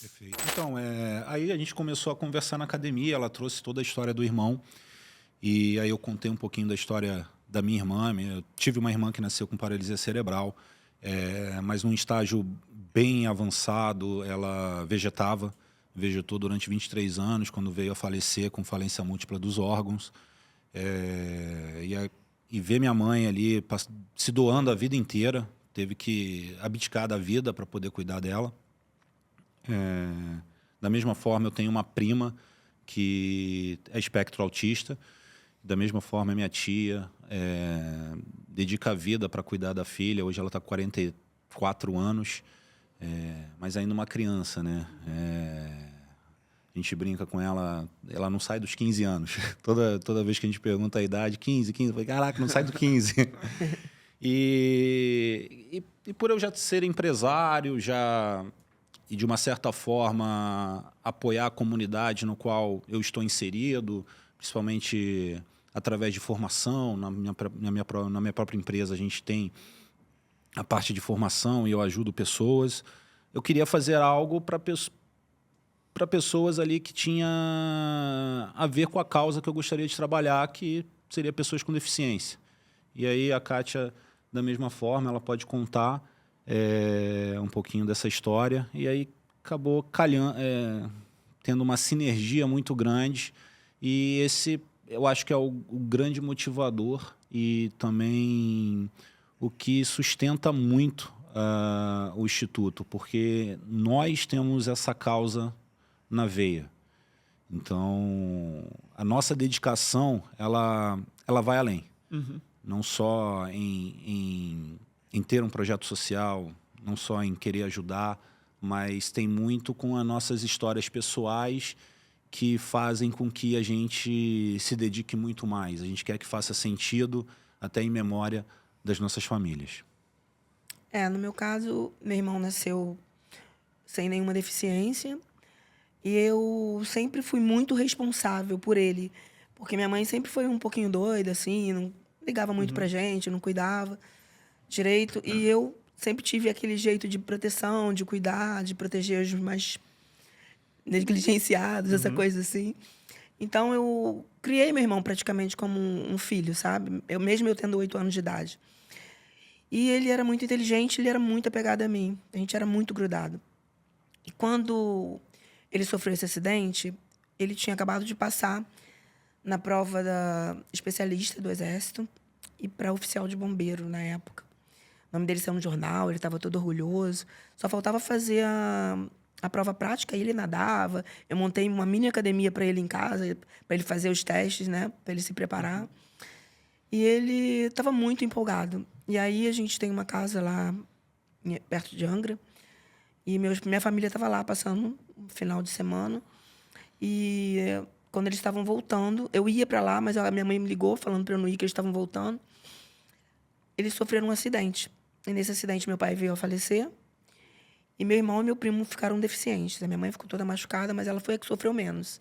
Perfeito. Então, aí a gente começou a conversar na academia, ela trouxe toda a história do irmão, e aí eu contei um pouquinho da história da minha irmã. Eu tive uma irmã que nasceu com paralisia cerebral, mas num estágio bem avançado. Ela vegetou durante 23 anos, quando veio a falecer com falência múltipla dos órgãos. E ver minha mãe ali se doando a vida inteira, teve que abdicar da vida para poder cuidar dela. Da mesma forma, eu tenho uma prima que é espectro autista. Da mesma forma, minha tia dedica a vida para cuidar da filha. Hoje ela está com 44 anos, mas ainda uma criança, né? A gente brinca com ela, ela não sai dos 15 anos. Toda vez que a gente pergunta a idade, 15, 15, eu falei, caraca, não sai do 15. E por eu já ser empresário, e de uma certa forma apoiar a comunidade no qual eu estou inserido, principalmente através de formação. Na minha própria empresa a gente tem a parte de formação e eu ajudo pessoas. Eu queria fazer algo para pessoas ali que tinha a ver com a causa que eu gostaria de trabalhar, que seria pessoas com deficiência. E aí a Kátia, da mesma forma, ela pode contar um pouquinho dessa história. E aí acabou tendo uma sinergia muito grande. E esse, eu acho que é o grande motivador e também o que sustenta muito o Instituto, porque nós temos essa causa na veia. Então, a nossa dedicação, ela vai além. Uhum. Não só em ter um projeto social, não só em querer ajudar, mas tem muito com as nossas histórias pessoais que fazem com que a gente se dedique muito mais. A gente quer que faça sentido até em memória das nossas famílias. No meu caso, meu irmão nasceu sem nenhuma deficiência e eu sempre fui muito responsável por ele, porque minha mãe sempre foi um pouquinho doida, assim, não ligava muito pra gente, não cuidava direito, e eu sempre tive aquele jeito de proteção, de cuidar, de proteger os mais negligenciados, essa Uhum. coisa assim. Então eu criei meu irmão praticamente como um filho, sabe? Mesmo eu tendo 8 anos de idade. E ele era muito inteligente, ele era muito apegado a mim. A gente era muito grudado. E quando ele sofreu esse acidente, ele tinha acabado de passar na prova da especialista do Exército e para oficial de bombeiro na época. O nome dele saiu no jornal, ele estava todo orgulhoso. Só faltava fazer a prova prática e ele nadava. Eu montei uma mini academia para ele em casa, para ele fazer os testes, né? Para ele se preparar. E ele estava muito empolgado. E aí a gente tem uma casa lá perto de Angra. E minha família estava lá passando um final de semana. E quando eles estavam voltando, eu ia para lá, mas a minha mãe me ligou falando para eu não ir, que eles estavam voltando. Eles sofreram um acidente. E nesse acidente meu pai veio a falecer. E meu irmão e meu primo ficaram deficientes. A minha mãe ficou toda machucada, mas ela foi a que sofreu menos.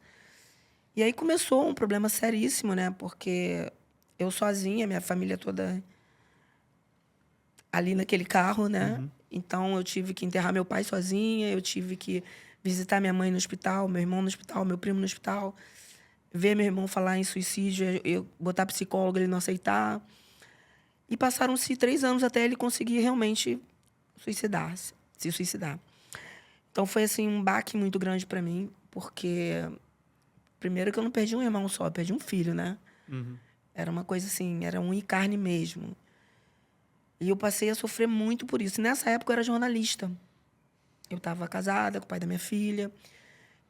E aí começou um problema seríssimo, né? Porque eu sozinha, minha família toda ali naquele carro, né? Então eu tive que enterrar meu pai sozinha, eu tive que visitar minha mãe no hospital, meu irmão no hospital, meu primo no hospital, ver meu irmão falar em suicídio, eu botar psicólogo, ele não aceitar. E passaram-se 3 anos até ele conseguir realmente se suicidar. Então foi assim um baque muito grande para mim, porque primeiro que eu não perdi um irmão só, eu perdi um filho, né? Uhum. Era uma coisa assim, era um e carne mesmo. E eu passei a sofrer muito por isso. Nessa época eu era jornalista. Eu estava casada com o pai da minha filha.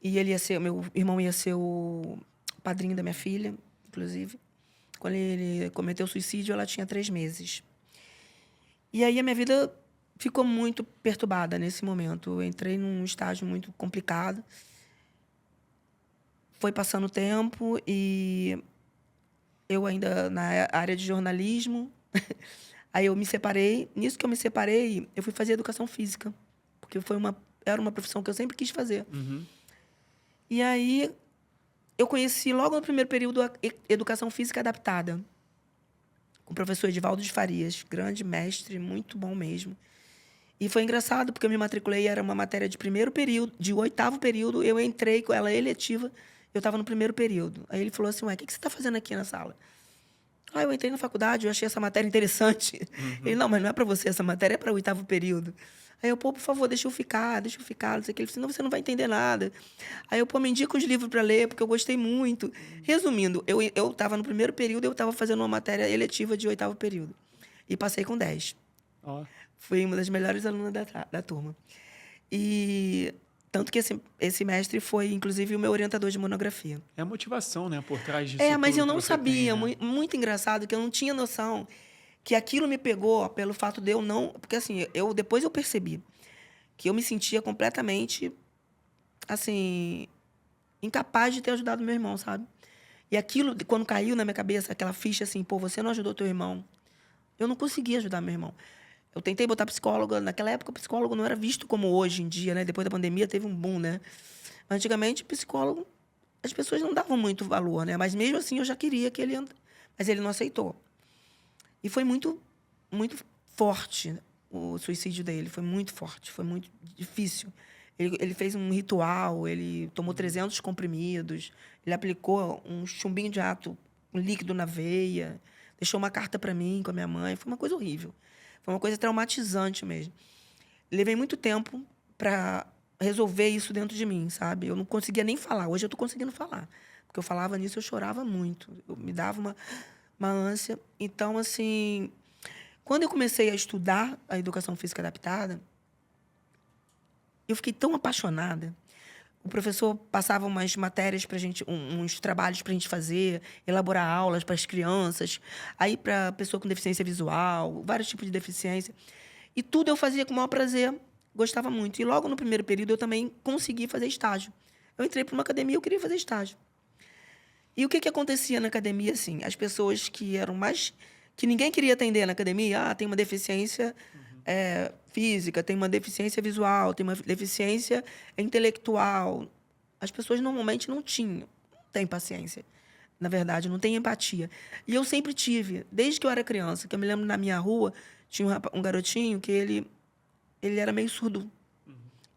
E meu irmão ia ser o padrinho da minha filha, inclusive. Quando ele cometeu suicídio, ela tinha 3 meses. E aí a minha vida ficou muito perturbada nesse momento. Eu entrei num estágio muito complicado. Foi passando o tempo e eu ainda na área de jornalismo. Aí eu me separei. Nisso que eu me separei, eu fui fazer educação física. Porque era uma profissão que eu sempre quis fazer. Uhum. E aí eu conheci logo no primeiro período a educação física adaptada. Com o professor Edivaldo de Farias, grande mestre, muito bom mesmo. E foi engraçado, porque eu me matriculei, era uma matéria de primeiro período, de 8º período, eu entrei com ela eletiva, eu estava no primeiro período. Aí ele falou assim, ué, o que você está fazendo aqui na sala? Ah, eu entrei na faculdade, eu achei essa matéria interessante. Ele, não, mas não é para você, essa matéria é para o 8º período. Aí eu, pô, por favor, deixa eu ficar, não sei o que. Ele falou, senão você não vai entender nada. Aí eu, pô, me indica os livros para ler, porque eu gostei muito. Resumindo, eu estava no primeiro período, eu estava fazendo uma matéria eletiva de 8º período. E passei com 10. Ó. Fui uma das melhores alunas da turma. E tanto que esse mestre foi, inclusive, o meu orientador de monografia. É a motivação, né, por trás disso Mas tudo eu não que você sabia. tem, né? Muito engraçado, que eu não tinha noção que aquilo me pegou pelo fato de eu não... Porque, assim, depois eu percebi que eu me sentia completamente, assim, incapaz de ter ajudado meu irmão, sabe? E aquilo, quando caiu na minha cabeça, aquela ficha assim, pô, você não ajudou teu irmão. Eu não conseguia ajudar meu irmão. Eu tentei botar psicóloga. Naquela época, o psicólogo não era visto como hoje em dia, né? Depois da pandemia, teve um boom, né? Antigamente, psicólogo, as pessoas não davam muito valor, né? Mas mesmo assim, eu já queria que ele... Mas ele não aceitou. E foi muito, muito forte o suicídio dele. Foi muito forte, foi muito difícil. Ele fez um ritual, ele tomou 300 comprimidos, ele aplicou um chumbinho de ato, um líquido na veia, deixou uma carta para mim com a minha mãe. Foi uma coisa horrível. Foi uma coisa traumatizante mesmo. Levei muito tempo para resolver isso dentro de mim, sabe? Eu não conseguia nem falar. Hoje eu estou conseguindo falar. Porque eu falava nisso, eu chorava muito. Me dava uma ânsia. Então, assim, quando eu comecei a estudar a educação física adaptada, eu fiquei tão apaixonada. O professor passava umas matérias para gente, uns trabalhos para a gente fazer, elaborar aulas para as crianças, aí para pessoa com deficiência visual, vários tipos de deficiência. E tudo eu fazia com o maior prazer, gostava muito. E logo no primeiro período eu também consegui fazer estágio. Eu entrei para uma academia e eu queria fazer estágio. E o que acontecia na academia, assim? As pessoas que eram mais... que ninguém queria atender na academia, tem uma deficiência física, tem uma deficiência visual, tem uma deficiência intelectual. As pessoas normalmente não têm paciência. Na verdade, não têm empatia. E eu sempre tive, desde que eu era criança, que eu me lembro na minha rua, tinha um garotinho que ele era meio surdo.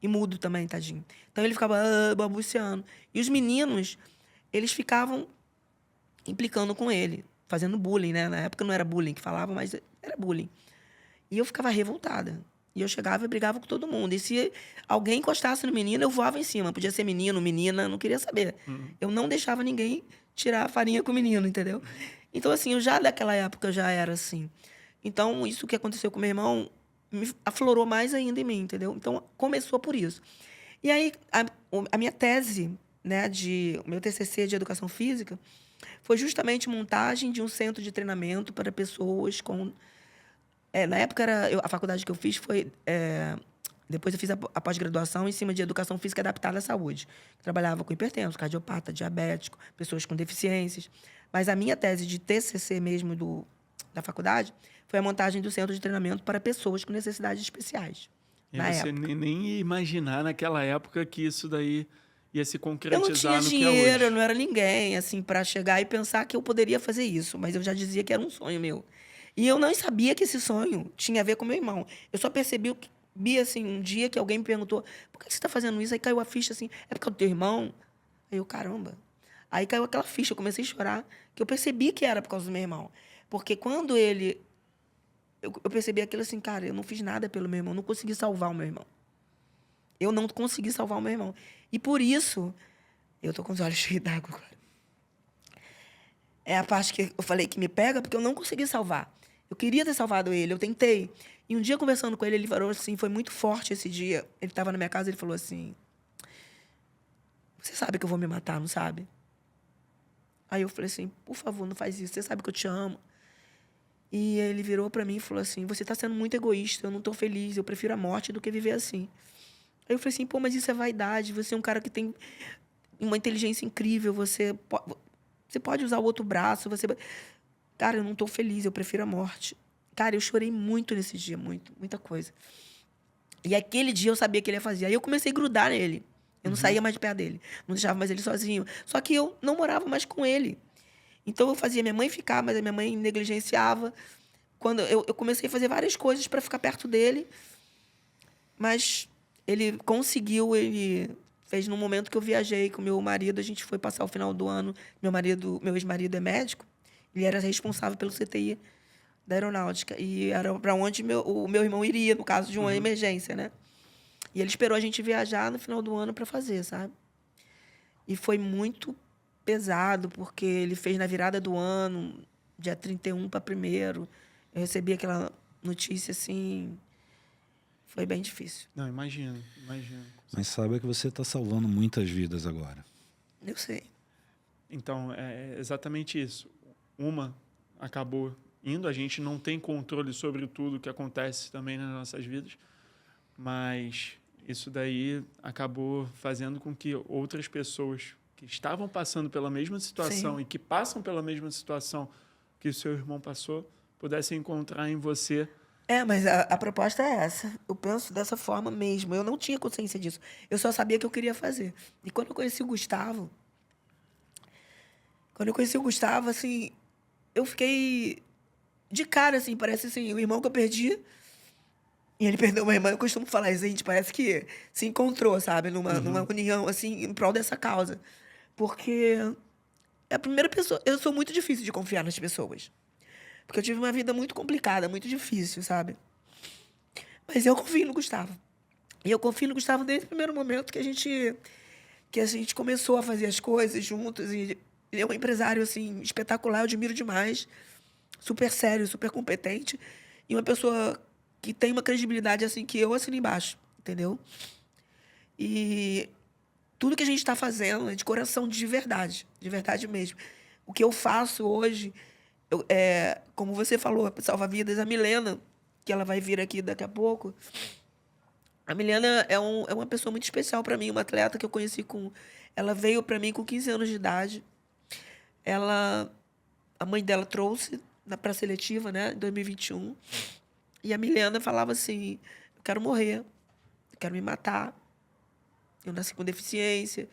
E mudo também, tadinho. Então ele ficava balbuciando. E os meninos, eles ficavam implicando com ele, fazendo bullying, né? Na época não era bullying que falava, mas era bullying. E eu ficava revoltada. E eu chegava e brigava com todo mundo. E se alguém encostasse no menino, eu voava em cima. Podia ser menino, menina, não queria saber. Eu não deixava ninguém tirar a farinha com o menino, entendeu? Então, assim, eu já daquela época eu já era assim. Então, isso que aconteceu com meu irmão me aflorou mais ainda em mim, entendeu? Então, começou por isso. E aí, a minha tese, né, o meu TCC de Educação Física, foi justamente montagem de um centro de treinamento para pessoas com... na época, a faculdade que eu fiz foi... depois eu fiz a pós-graduação em cima de Educação Física Adaptada à Saúde. Trabalhava com hipertenso, cardiopata, diabético, pessoas com deficiências. Mas a minha tese de TCC mesmo da faculdade foi a montagem do centro de treinamento para pessoas com necessidades especiais. E você nem ia imaginar naquela época que isso daí ia se concretizar no que é hoje. Eu não tinha dinheiro, eu não era ninguém, assim, para chegar e pensar que eu poderia fazer isso. Mas eu já dizia que era um sonho meu. E eu não sabia que esse sonho tinha a ver com meu irmão. Eu só percebi assim, um dia que alguém me perguntou, por que você está fazendo isso? Aí caiu a ficha assim, é porque é o teu irmão? Aí eu, caramba. Aí caiu aquela ficha, eu comecei a chorar, que eu percebi que era por causa do meu irmão. Porque quando eu percebi aquilo assim, cara, eu não fiz nada pelo meu irmão, não consegui salvar o meu irmão. Eu não consegui salvar o meu irmão. E por isso, eu tô com os olhos cheios d'água agora. É a parte que eu falei que me pega, porque eu não consegui salvar. Eu queria ter salvado ele, eu tentei. E um dia, conversando com ele, ele falou assim, foi muito forte esse dia. Ele estava na minha casa, ele falou assim, você sabe que eu vou me matar, não sabe? Aí eu falei assim, por favor, não faz isso, você sabe que eu te amo. E ele virou para mim e falou assim, você está sendo muito egoísta, eu não estou feliz, eu prefiro a morte do que viver assim. Aí eu falei assim, pô, mas isso é vaidade, você é um cara que tem uma inteligência incrível, você pode usar o outro braço, Cara, eu não estou feliz, eu prefiro a morte. Cara, eu chorei muito nesse dia, muita coisa. E aquele dia eu sabia que ele ia fazer. Aí eu comecei a grudar nele. Eu não saía mais de perto dele. Não deixava mais ele sozinho. Só que eu não morava mais com ele. Então eu fazia minha mãe ficar, mas a minha mãe negligenciava. Quando eu comecei a fazer várias coisas para ficar perto dele. Mas ele conseguiu, ele fez no momento que eu viajei com meu marido, a gente foi passar o final do ano. Meu ex-marido é médico, ele era responsável pelo CTI da aeronáutica. E era para onde o meu irmão iria, no caso de uma emergência, né? E ele esperou a gente viajar no final do ano para fazer, sabe? E foi muito pesado, porque ele fez na virada do ano, dia 31 para 1º. Eu recebi aquela notícia, assim... Foi bem difícil. Não, imagino. Mas saiba que você está salvando muitas vidas agora. Eu sei. Então, é exatamente isso. Uma acabou indo, a gente não tem controle sobre tudo que acontece também nas nossas vidas, mas isso daí acabou fazendo com que outras pessoas que estavam passando pela mesma situação Sim. e que passam pela mesma situação que o seu irmão passou, pudessem encontrar em você. Mas a proposta é essa. Eu penso dessa forma mesmo. Eu não tinha consciência disso. Eu só sabia que eu queria fazer. E quando eu conheci o Gustavo... assim, eu fiquei de cara, assim, parece assim, o irmão que eu perdi, e ele perdeu uma irmã. Eu costumo falar, gente, parece que se encontrou, sabe? Numa união, assim, em prol dessa causa. Porque é a primeira pessoa... Eu sou muito difícil de confiar nas pessoas. Porque eu tive uma vida muito complicada, muito difícil, sabe? Mas eu confio no Gustavo. E eu confio no Gustavo desde o primeiro momento que a gente começou a fazer as coisas juntos. E ele é um empresário, assim, espetacular, eu admiro demais. Super sério, super competente. E uma pessoa que tem uma credibilidade, assim, que eu assino embaixo, entendeu? E tudo que a gente está fazendo é de coração, de verdade mesmo. O que eu faço hoje... como você falou, salva vidas, a Milena, que ela vai vir aqui daqui a pouco. A Milena é uma pessoa muito especial para mim, uma atleta que eu conheci ela veio para mim com 15 anos de idade. A mãe dela trouxe para a seletiva, né, em 2021. E a Milena falava assim: eu quero morrer, eu quero me matar. Eu nasci com deficiência.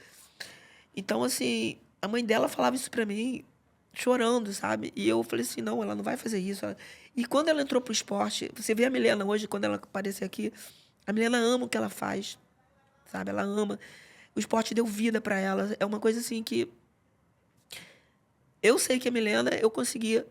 Então, assim, a mãe dela falava isso para mim, chorando, sabe? E eu falei assim, não, ela não vai fazer isso. E quando ela entrou pro esporte, você vê a Milena hoje, quando ela aparecer aqui, a Milena ama o que ela faz, sabe? Ela ama. O esporte deu vida para ela. É uma coisa assim que... Eu sei que a Milena, eu conseguia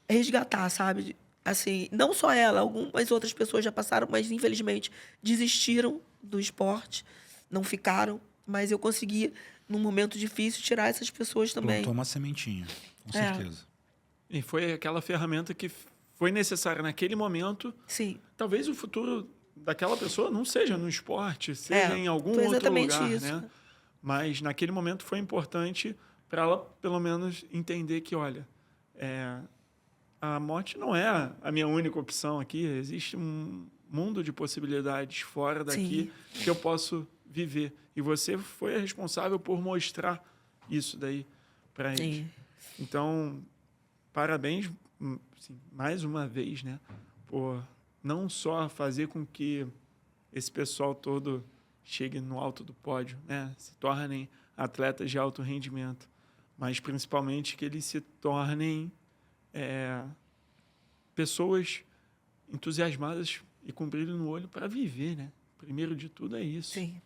resgatar, sabe? Assim, não só ela, algumas outras pessoas já passaram, mas infelizmente desistiram do esporte, não ficaram, mas eu consegui, num momento difícil, tirar essas pessoas também. Plantou uma sementinha, com certeza. E foi aquela ferramenta que foi necessária naquele momento. Sim. Talvez o futuro daquela pessoa não seja no esporte, seja em algum outro lugar, isso, né? Mas naquele momento foi importante para ela, pelo menos, entender que, olha, a morte não é a minha única opção aqui. Existe um mundo de possibilidades fora daqui que eu posso viver. E você foi a responsável por mostrar isso daí para eles. Então, parabéns, assim, mais uma vez, né, por não só fazer com que esse pessoal todo chegue no alto do pódio, né, se tornem atletas de alto rendimento, mas principalmente que eles se tornem pessoas entusiasmadas e com brilho no olho para viver, né? Primeiro de tudo é isso. Sim.